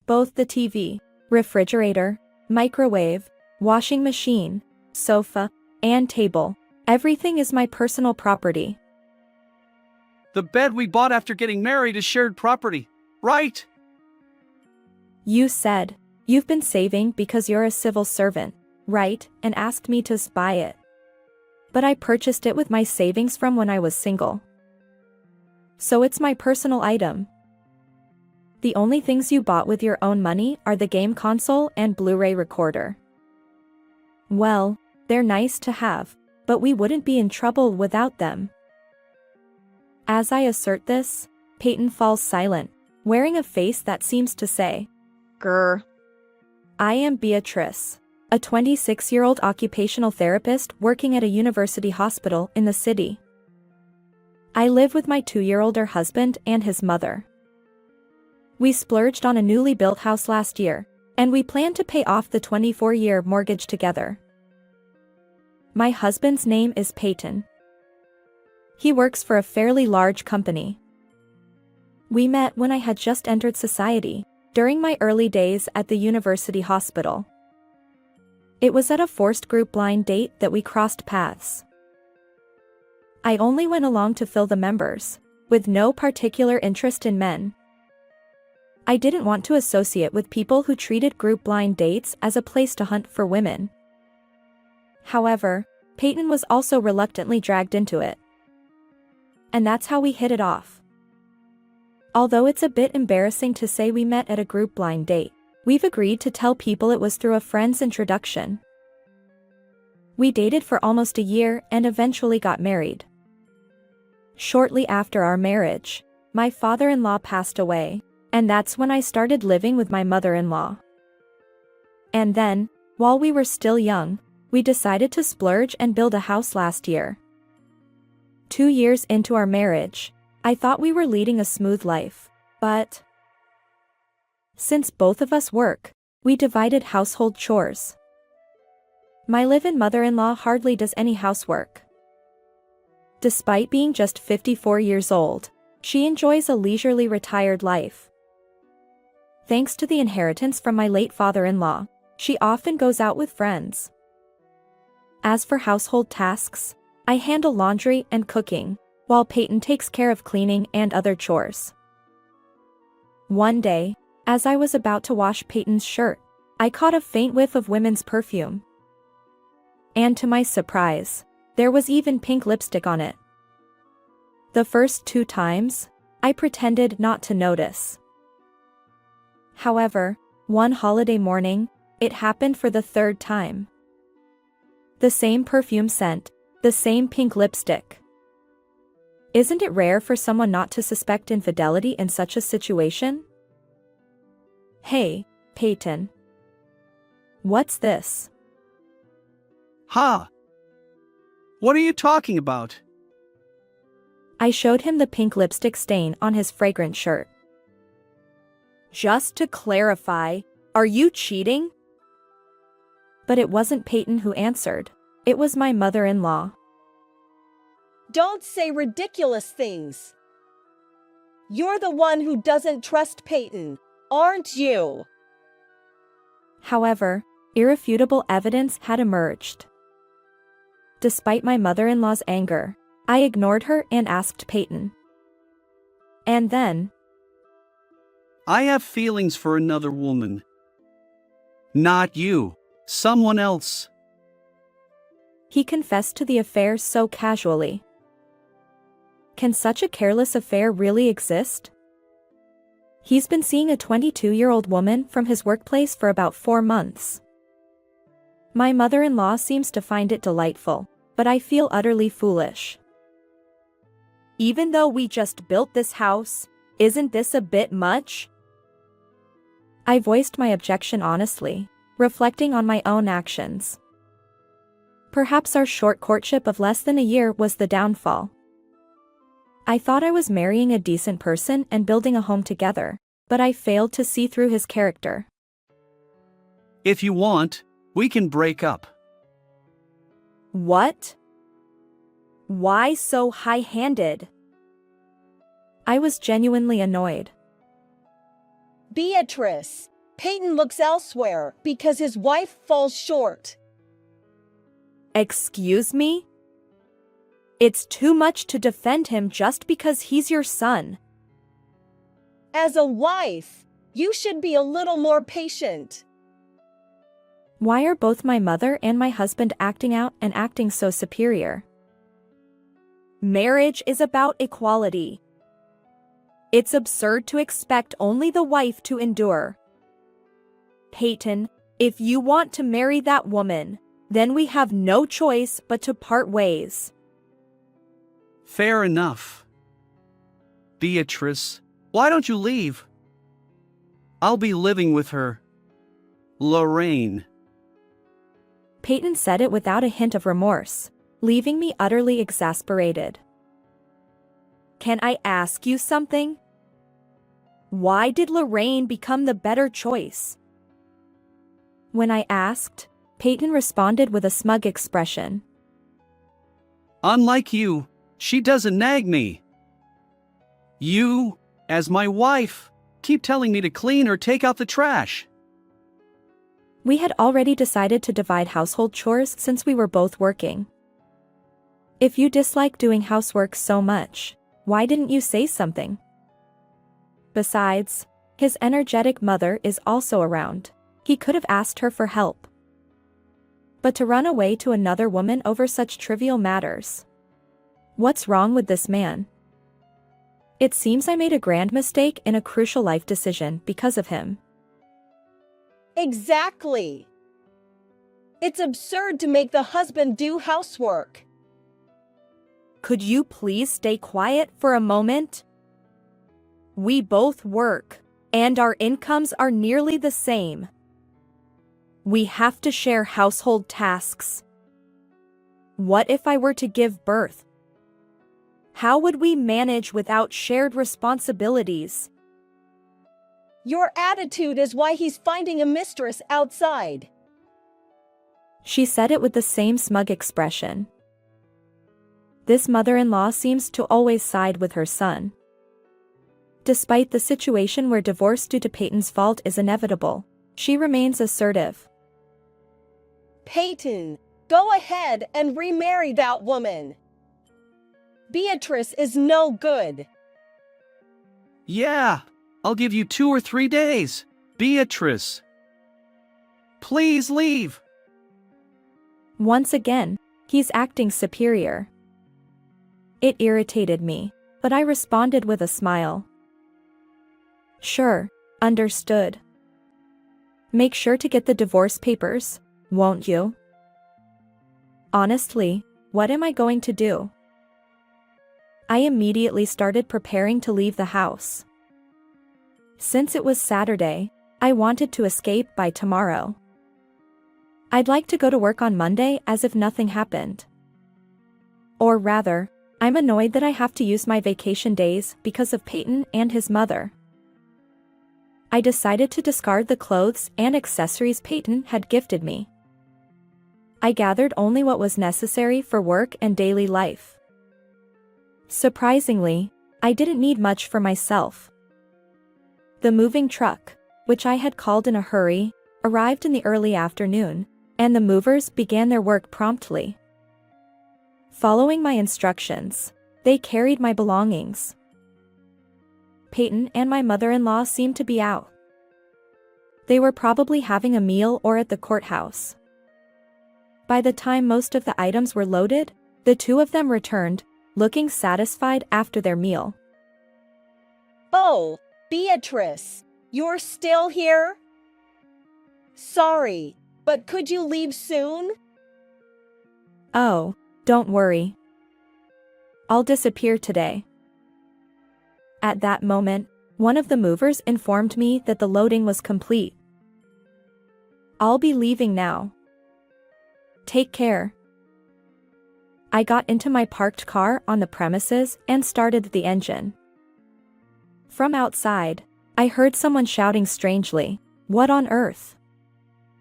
Both the TV, refrigerator, microwave, washing machine, sofa, and table. Everything is my personal property. The bed we bought after getting married is shared property, right? You said, you've been saving because you're a civil servant, right, and asked me to buy it. But I purchased it with my savings from when I was single. So it's my personal item. The only things you bought with your own money are the game console and Blu-ray recorder. Well, they're nice to have, but we wouldn't be in trouble without them. As I assert this, Peyton falls silent, wearing a face that seems to say, "Grr." I am Beatrice, a 26-year-old occupational therapist working at a university hospital in the city. I live with my 2-year-older husband and his mother. We splurged on a newly built house last year, and we plan to pay off the 24-year mortgage together. My husband's name is Peyton. He works for a fairly large company. We met when I had just entered society, during my early days at the university hospital. It was at a forced group blind date that we crossed paths. I only went along to fill the members, with no particular interest in men. I didn't want to associate with people who treated group blind dates as a place to hunt for women. However, Peyton was also reluctantly dragged into it. And that's how we hit it off. Although it's a bit embarrassing to say we met at a group blind date, we've agreed to tell people it was through a friend's introduction. We dated for almost a year and eventually got married. Shortly after our marriage, my father-in-law passed away, and that's when I started living with my mother-in-law. And then, while we were still young, we decided to splurge and build a house last year. 2 years into our marriage, I thought we were leading a smooth life, but since both of us work, we divided household chores. My live-in mother-in-law hardly does any housework. Despite being just 54 years old, she enjoys a leisurely retired life. Thanks to the inheritance from my late father-in-law, she often goes out with friends. As for household tasks, I handle laundry and cooking, while Peyton takes care of cleaning and other chores. One day, as I was about to wash Peyton's shirt, I caught a faint whiff of women's perfume. And to my surprise, there was even pink lipstick on it. The first 2 times, I pretended not to notice. However, one holiday morning, it happened for the 3rd time. The same perfume scent, the same pink lipstick. Isn't it rare for someone not to suspect infidelity in such a situation? Hey, Peyton. What's this? Huh? What are you talking about? I showed him the pink lipstick stain on his fragrant shirt. Just to clarify, are you cheating? But it wasn't Peyton who answered. It was my mother-in-law. Don't say ridiculous things. You're the one who doesn't trust Peyton, aren't you? However, irrefutable evidence had emerged. Despite my mother-in-law's anger, I ignored her and asked Peyton. And then, I have feelings for another woman. Not you, someone else. He confessed to the affair so casually. Can such a careless affair really exist? He's been seeing a 22-year-old woman from his workplace for about 4 months. My mother-in-law seems to find it delightful, but I feel utterly foolish. Even though we just built this house, isn't this a bit much? I voiced my objection honestly, reflecting on my own actions. Perhaps our short courtship of less than a year was the downfall. I thought I was marrying a decent person and building a home together, but I failed to see through his character. If you want, we can break up. What? Why so high-handed? I was genuinely annoyed. Beatrice, Peyton looks elsewhere because his wife falls short. Excuse me? It's too much to defend him just because he's your son. As a wife, you should be a little more patient. Why are both my mother and my husband acting out and acting so superior? Marriage is about equality. It's absurd to expect only the wife to endure. Peyton, if you want to marry that woman, then we have no choice but to part ways. Fair enough. Beatrice, why don't you leave? I'll be living with her. Lorraine. Peyton said it without a hint of remorse, leaving me utterly exasperated. Can I ask you something? Why did Lorraine become the better choice? When I asked, Peyton responded with a smug expression. Unlike you, she doesn't nag me. You, as my wife, keep telling me to clean or take out the trash. We had already decided to divide household chores since we were both working. If you dislike doing housework so much, why didn't you say something? Besides, his energetic mother is also around. He could have asked her for help. But to run away to another woman over such trivial matters. What's wrong with this man? It seems I made a grand mistake in a crucial life decision because of him. Exactly. It's absurd to make the husband do housework. Could you please stay quiet for a moment? We both work, and our incomes are nearly the same. We have to share household tasks. What if I were to give birth? How would we manage without shared responsibilities? Your attitude is why he's finding a mistress outside. She said it with the same smug expression. This mother-in-law seems to always side with her son. Despite the situation where divorce due to Peyton's fault is inevitable, she remains assertive. Peyton, go ahead and remarry that woman. Beatrice is no good. Yeah, I'll give you 2 or 3 days. Beatrice. Please leave. Once again, he's acting superior. It irritated me, but I responded with a smile. Sure, understood. Make sure to get the divorce papers, won't you? Honestly, what am I going to do? I immediately started preparing to leave the house. Since it was Saturday, I wanted to escape by tomorrow. I'd like to go to work on Monday as if nothing happened. Or rather, I'm annoyed that I have to use my vacation days because of Peyton and his mother. I decided to discard the clothes and accessories Peyton had gifted me. I gathered only what was necessary for work and daily life. Surprisingly, I didn't need much for myself. The moving truck, which I had called in a hurry, arrived in the early afternoon, and the movers began their work promptly. Following my instructions, they carried my belongings. Peyton and my mother-in-law seemed to be out. They were probably having a meal or at the courthouse. By the time most of the items were loaded, the two of them returned, looking satisfied after their meal. Oh, Beatrice, you're still here? Sorry, but could you leave soon? Oh, don't worry. I'll disappear today. At that moment, one of the movers informed me that the loading was complete. I'll be leaving now. Take care. I got into my parked car on the premises and started the engine. From outside, I heard someone shouting strangely, "What on earth?"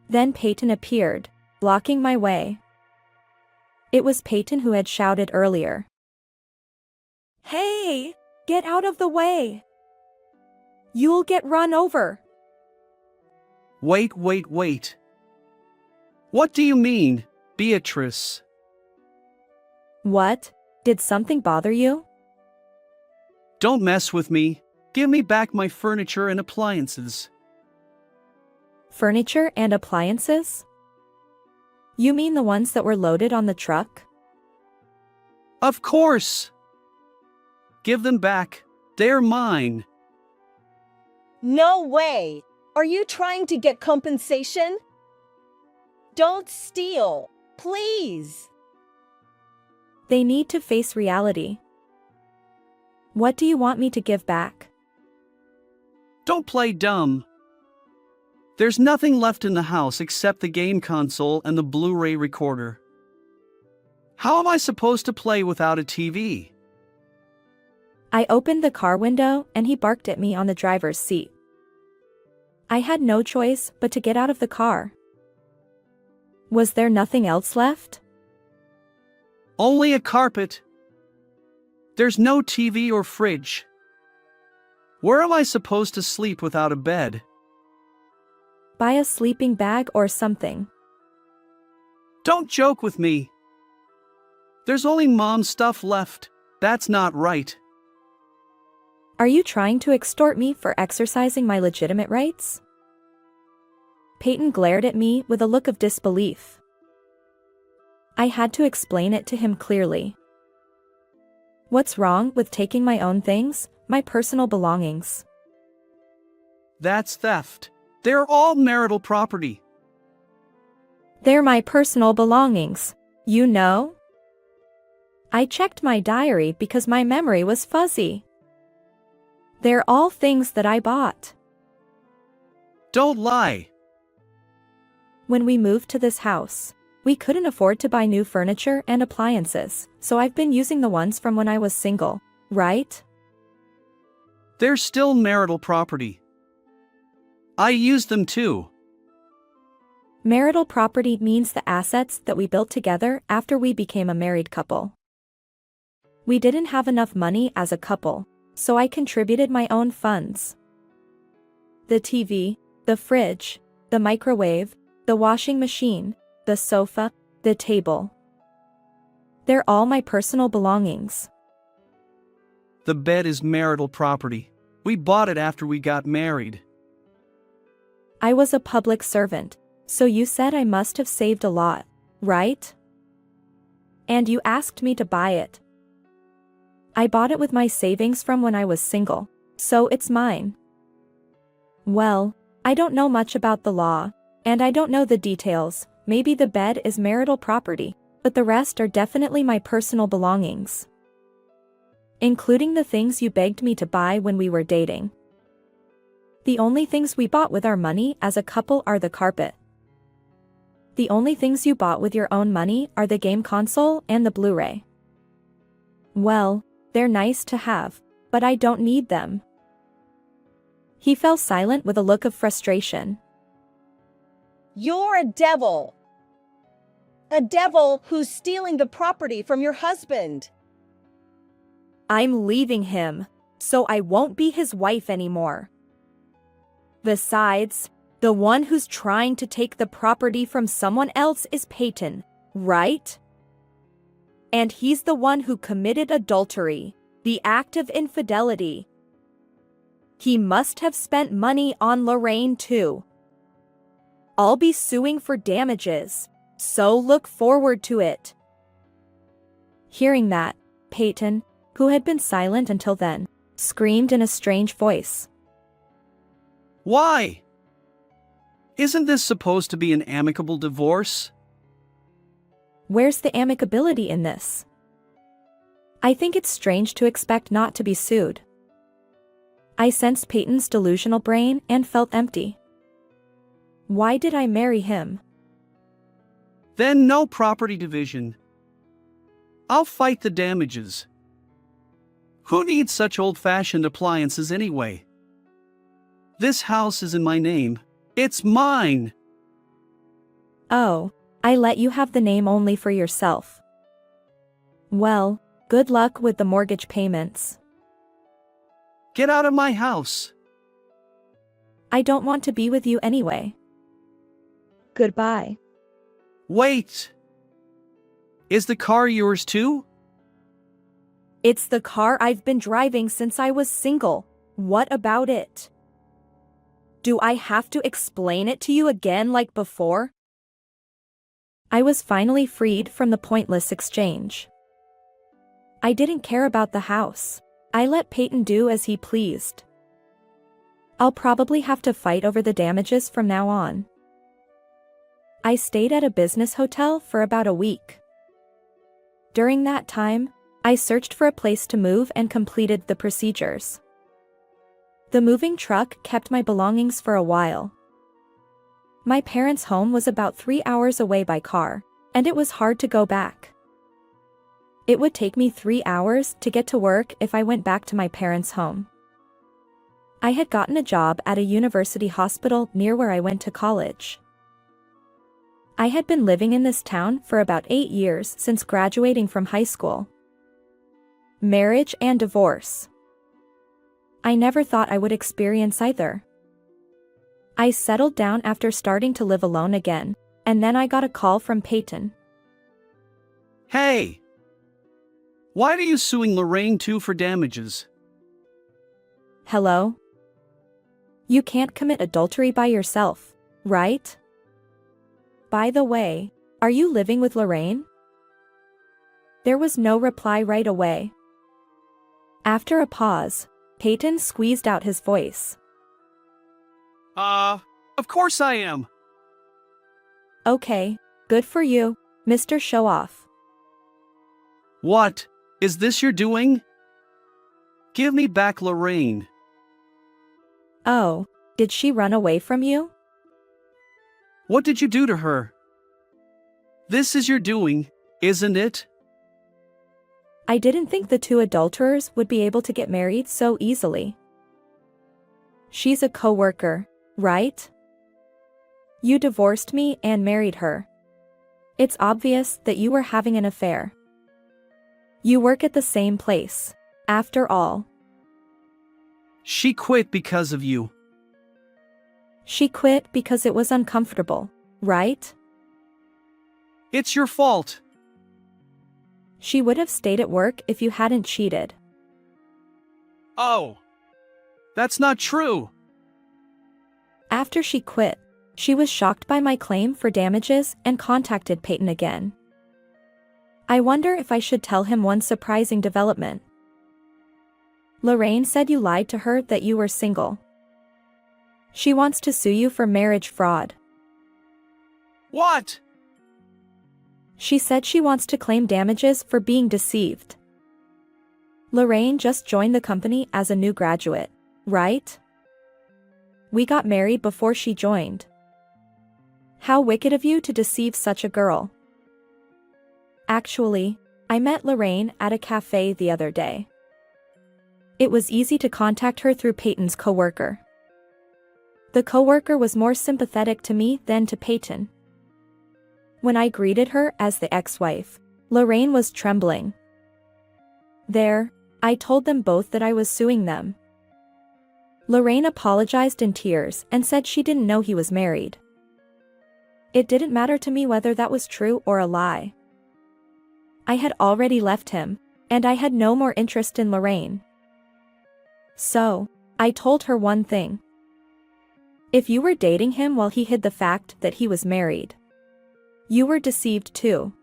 Then Peyton appeared, blocking my way. It was Peyton who had shouted earlier. "Hey, get out of the way! You'll get run over!" Wait. What do you mean, Beatrice? What? Did something bother you? Don't mess with me. Give me back my furniture and appliances. Furniture and appliances? You mean the ones that were loaded on the truck? Of course. Give them back. They're mine. No way! Are you trying to get compensation? Don't steal, please! They need to face reality. What do you want me to give back? Don't play dumb. There's nothing left in the house except the game console and the Blu-ray recorder. How am I supposed to play without a TV? I opened the car window and he barked at me on the driver's seat. I had no choice but to get out of the car. Was there nothing else left? Only a carpet. There's no TV or fridge. Where am I supposed to sleep without a bed? Buy a sleeping bag or something. Don't joke with me. There's only mom's stuff left. That's not right. Are you trying to extort me for exercising my legitimate rights? Peyton glared at me with a look of disbelief. I had to explain it to him clearly. What's wrong with taking my own things, my personal belongings? That's theft. They're all marital property. They're my personal belongings, you know? I checked my diary because my memory was fuzzy. They're all things that I bought. Don't lie. When we moved to this house, we couldn't afford to buy new furniture and appliances, so I've been using the ones from when I was single, right? They're still marital property. I use them too. Marital property means the assets that we built together after we became a married couple. We didn't have enough money as a couple, so I contributed my own funds. The TV, the fridge, the microwave, the washing machine, the sofa, the table. They're all my personal belongings. The bed is marital property. We bought it after we got married. I was a public servant, so you said I must have saved a lot, right? And you asked me to buy it. I bought it with my savings from when I was single, so it's mine. Well, I don't know much about the law, and I don't know the details. Maybe the bed is marital property, but the rest are definitely my personal belongings. Including the things you begged me to buy when we were dating. The only things we bought with our money as a couple are the carpet. The only things you bought with your own money are the game console and the Blu-ray. Well, they're nice to have, but I don't need them. He fell silent with a look of frustration. You're a devil! A devil who's stealing the property from your husband! I'm leaving him, so I won't be his wife anymore. Besides, the one who's trying to take the property from someone else is Peyton, right? And he's the one who committed adultery, the act of infidelity. He must have spent money on Lorraine too. I'll be suing for damages, so look forward to it. Hearing that, Peyton, who had been silent until then, screamed in a strange voice. Why? Isn't this supposed to be an amicable divorce? Where's the amicability in this? I think it's strange to expect not to be sued. I sensed Peyton's delusional brain and felt empty. Why did I marry him? Then no property division. I'll fight the damages. Who needs such old-fashioned appliances anyway? This house is in my name. It's mine. Oh, I let you have the name only for yourself. Well, good luck with the mortgage payments. Get out of my house. I don't want to be with you anyway. Goodbye. Wait! Is the car yours too? It's the car I've been driving since I was single. What about it? Do I have to explain it to you again like before? I was finally freed from the pointless exchange. I didn't care about the house. I let Peyton do as he pleased. I'll probably have to fight over the damages from now on. I stayed at a business hotel for about a week. During that time, I searched for a place to move and completed the procedures. The moving truck kept my belongings for a while. My parents' home was about 3 hours away by car, and it was hard to go back. It would take me 3 hours to get to work if I went back to my parents' home. I had gotten a job at a university hospital near where I went to college. I had been living in this town for about 8 years since graduating from high school. Marriage and divorce. I never thought I would experience either. I settled down after starting to live alone again, and then I got a call from Peyton. Hey! Why are you suing Lorraine too for damages? Hello? You can't commit adultery by yourself, right? By the way, are you living with Lorraine? There was no reply right away. After a pause, Peyton squeezed out his voice. Of course I am. Okay, good for you, Mr. Show-Off. What? Is this your doing? Give me back Lorraine. Oh, did she run away from you? What did you do to her? This is your doing, isn't it? I didn't think the two adulterers would be able to get married so easily. She's a coworker, right? You divorced me and married her. It's obvious that you were having an affair. You work at the same place, after all. She quit because of you. She quit because it was uncomfortable, right? It's your fault. She would have stayed at work if you hadn't cheated. Oh. That's not true. After she quit, she was shocked by my claim for damages and contacted Peyton again. I wonder if I should tell him one surprising development. Lorraine said you lied to her that you were single. She wants to sue you for marriage fraud. What? She said she wants to claim damages for being deceived. Lorraine just joined the company as a new graduate, right? We got married before she joined. How wicked of you to deceive such a girl. Actually, I met Lorraine at a cafe the other day. It was easy to contact her through Peyton's coworker. The coworker was more sympathetic to me than to Peyton. When I greeted her as the ex-wife, Lorraine was trembling. There, I told them both that I was suing them. Lorraine apologized in tears and said she didn't know he was married. It didn't matter to me whether that was true or a lie. I had already left him, and I had no more interest in Lorraine. So, I told her one thing. If you were dating him while he hid the fact that he was married, you were deceived too.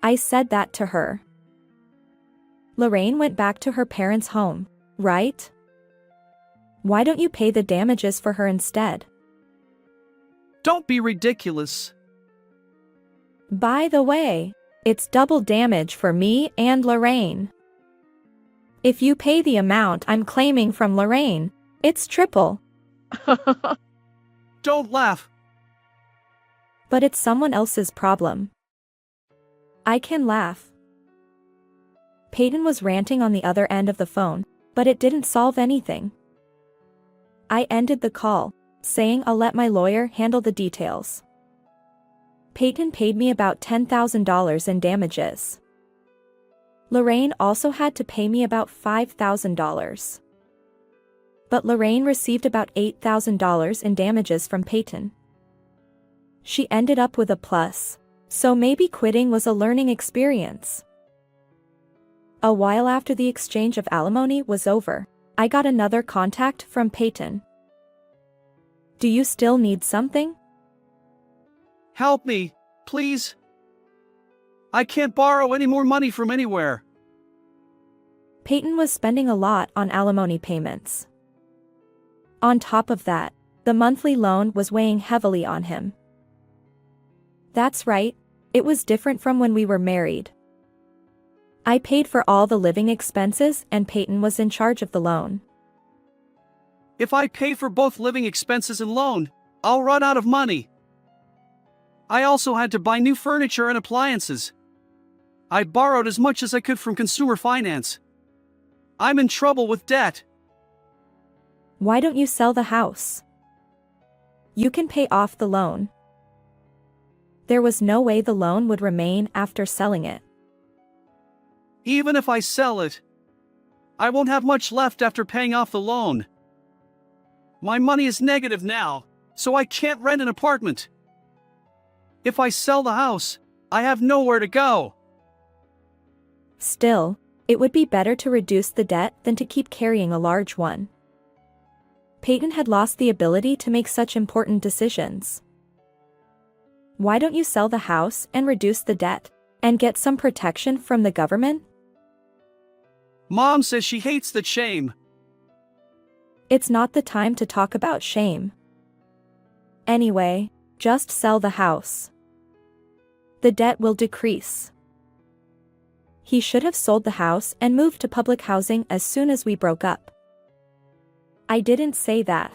I said that to her. Lorraine went back to her parents' home, right? Why don't you pay the damages for her instead? Don't be ridiculous. By the way, it's double damage for me and Lorraine. If you pay the amount I'm claiming from Lorraine, it's triple. Don't laugh. But it's someone else's problem. I can laugh. Peyton was ranting on the other end of the phone, but it didn't solve anything. I ended the call, saying I'll let my lawyer handle the details. Peyton paid me about $10,000 in damages. Lorraine also had to pay me about $5,000. But Lorraine received about $8,000 in damages from Peyton. She ended up with a plus. So maybe quitting was a learning experience. A while after the exchange of alimony was over, I got another contact from Peyton. Do you still need something? Help me, please. I can't borrow any more money from anywhere. Peyton was spending a lot on alimony payments. On top of that, the monthly loan was weighing heavily on him. That's right, it was different from when we were married. I paid for all the living expenses and Peyton was in charge of the loan. If I pay for both living expenses and loan, I'll run out of money. I also had to buy new furniture and appliances. I borrowed as much as I could from consumer finance. I'm in trouble with debt. Why don't you sell the house? You can pay off the loan. There was no way the loan would remain after selling it. Even if I sell it, I won't have much left after paying off the loan. My money is negative now, so I can't rent an apartment. If I sell the house, I have nowhere to go. Still, it would be better to reduce the debt than to keep carrying a large one. Peyton had lost the ability to make such important decisions. Why don't you sell the house and reduce the debt, and get some protection from the government? Mom says she hates the shame. It's not the time to talk about shame. Anyway, just sell the house. The debt will decrease. He should have sold the house and moved to public housing as soon as we broke up. I didn't say that.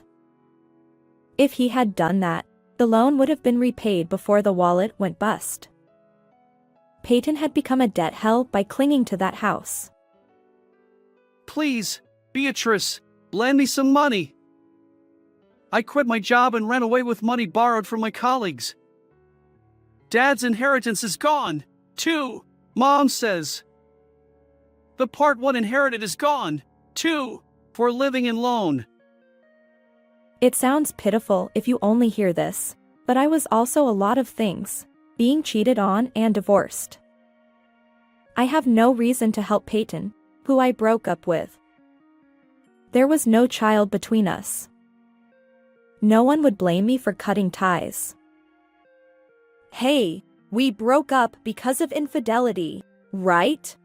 If he had done that, the loan would have been repaid before the wallet went bust. Peyton had become a debt hell by clinging to that house. Please, Beatrice, lend me some money. I quit my job and ran away with money borrowed from my colleagues. Dad's inheritance is gone, too, Mom says. The part one inherited is gone, too, for living in loan. It sounds pitiful if you only hear this, but I was also a lot of things, being cheated on and divorced. I have no reason to help Peyton, who I broke up with. There was no child between us. No one would blame me for cutting ties. Hey, we broke up because of infidelity, right?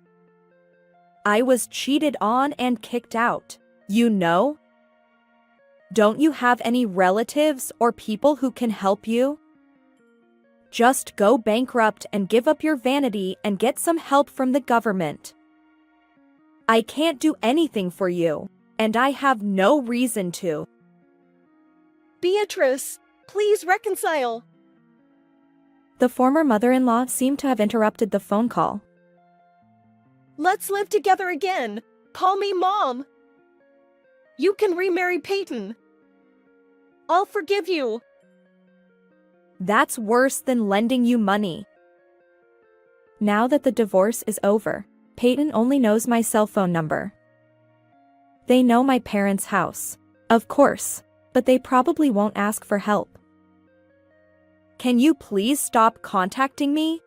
I was cheated on and kicked out, you know? Don't you have any relatives or people who can help you? Just go bankrupt and give up your vanity and get some help from the government. I can't do anything for you, and I have no reason to. Beatrice, please reconcile. The former mother-in-law seemed to have interrupted the phone call. Let's live together again. Call me Mom. You can remarry Peyton. I'll forgive you. That's worse than lending you money. Now that the divorce is over, Peyton only knows my cell phone number. They know my parents' house, of course, but they probably won't ask for help. Can you please stop contacting me?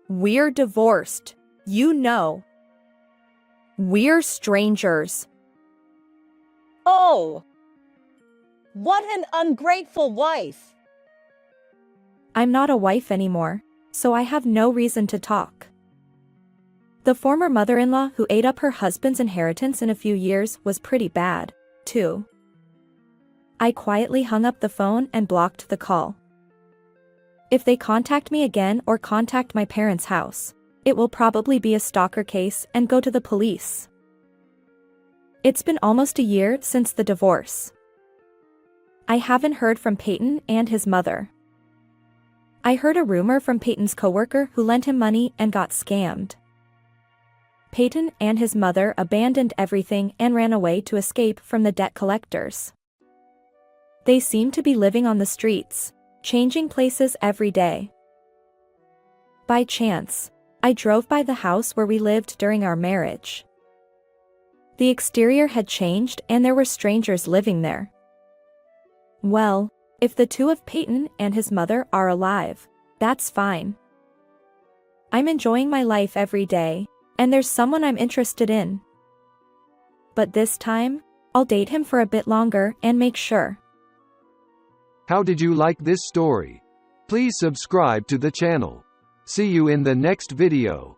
We're divorced, you know. We're strangers. Oh! What an ungrateful wife! I'm not a wife anymore, so I have no reason to talk. The former mother-in-law who ate up her husband's inheritance in a few years was pretty bad, too. I quietly hung up the phone and blocked the call. If they contact me again or contact my parents' house, it will probably be a stalker case and go to the police. It's been almost a year since the divorce. I haven't heard from Peyton and his mother. I heard a rumor from Peyton's coworker who lent him money and got scammed. Peyton and his mother abandoned everything and ran away to escape from the debt collectors. They seem to be living on the streets, changing places every day. By chance, I drove by the house where we lived during our marriage. The exterior had changed and there were strangers living there. Well, If the two of Peyton and his mother are alive, that's fine. I'm enjoying my life every day, and there's someone I'm interested in. But this time, I'll date him for a bit longer and make sure. How did you like this story? Please subscribe to the channel. See you in the next video.